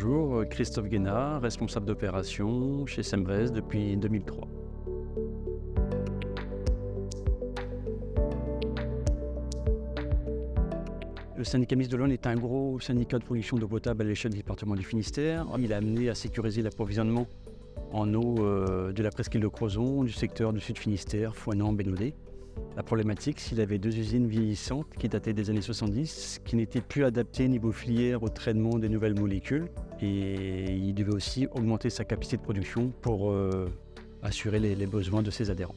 Bonjour, Christophe Guénard, responsable d'opération chez Semrez depuis 2003. Le syndicat mixte de l'Aulne est un gros syndicat de production d'eau potable à l'échelle du département du Finistère. Il a amené à sécuriser l'approvisionnement en eau de la presqu'île de Crozon, du secteur du Sud Finistère, Foinans, Bénodet. La problématique, c'est qu'il avait deux usines vieillissantes qui dataient des années 70, qui n'étaient plus adaptées niveau filière au traitement des nouvelles molécules. Et il devait aussi augmenter sa capacité de production pour assurer les besoins de ses adhérents.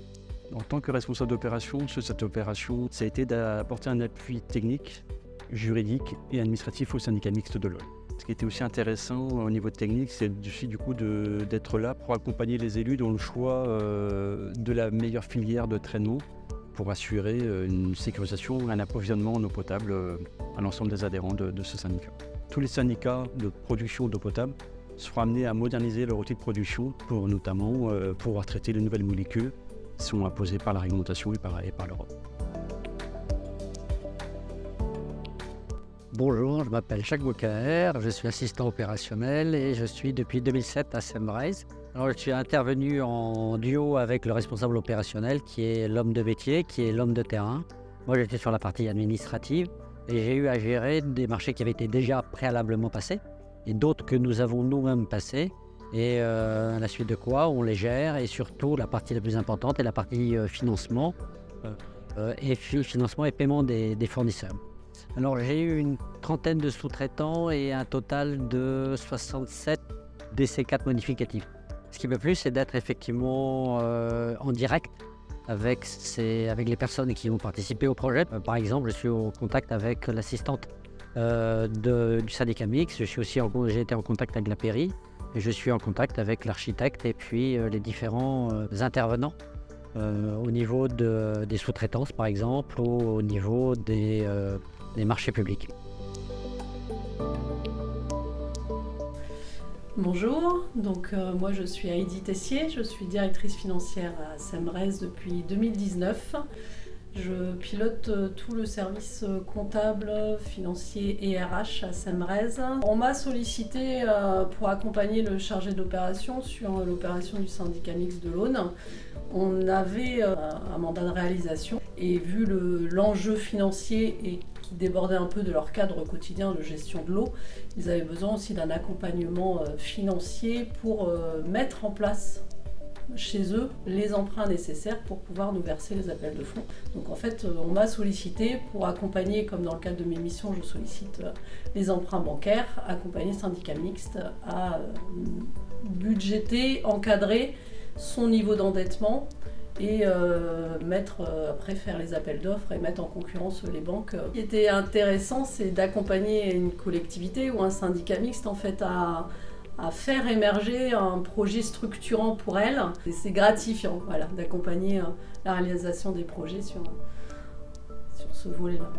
En tant que responsable d'opération, sur cette opération, ça a été d'apporter un appui technique, juridique et administratif au syndicat mixte de l'Aulne. Ce qui était aussi intéressant au niveau technique, c'est aussi du coup d'être là pour accompagner les élus dans le choix de la meilleure filière de traitement pour assurer une sécurisation, un approvisionnement en eau potable à l'ensemble des adhérents de ce syndicat. Tous les syndicats de production d'eau potable seront amenés à moderniser leur outil de production pour notamment pouvoir traiter les nouvelles molécules qui sont imposées par la réglementation et par l'Europe. Bonjour, je m'appelle Jacques Boucaer, je suis assistant opérationnel et je suis depuis 2007 à Semrez. Alors, je suis intervenu en duo avec le responsable opérationnel qui est l'homme de métier, qui est l'homme de terrain. Moi, j'étais sur la partie administrative et j'ai eu à gérer des marchés qui avaient été déjà préalablement passés et d'autres que nous avons nous-mêmes passés. Et à la suite de quoi, on les gère et surtout la partie la plus importante est la partie financement et paiement des fournisseurs. Alors j'ai eu une trentaine de sous-traitants et un total de 67 DC4 modificatifs. Ce qui me plaît, c'est d'être effectivement en direct avec les personnes qui ont participé au projet. Par exemple, je suis en contact avec l'assistante du syndicat mixte, j'ai été en contact avec la PERI, et je suis en contact avec l'architecte et puis les différents intervenants au niveau des sous-traitances par exemple, ou au niveau des marchés publics. Bonjour, moi je suis Heidi Tessier, je suis directrice financière à Semrez depuis 2019. Je pilote tout le service comptable, financier et RH à Semrez. On m'a sollicité pour accompagner le chargé d'opération sur l'opération du syndicat mixte de l'Aulne. On avait un mandat de réalisation et vu l'enjeu financier et qui débordait un peu de leur cadre quotidien de gestion de l'eau, ils avaient besoin aussi d'un accompagnement financier pour mettre en place chez eux les emprunts nécessaires pour pouvoir nous verser les appels de fonds. Donc en fait, on m'a sollicité pour accompagner, comme dans le cadre de mes missions, je sollicite les emprunts bancaires, accompagner le syndicat mixte à budgéter, encadrer son niveau d'endettement et après faire les appels d'offres et mettre en concurrence les banques. Ce qui était intéressant, c'est d'accompagner une collectivité ou un syndicat mixte en fait à faire émerger un projet structurant pour elle. Et c'est gratifiant d'accompagner la réalisation des projets sur ce volet-là.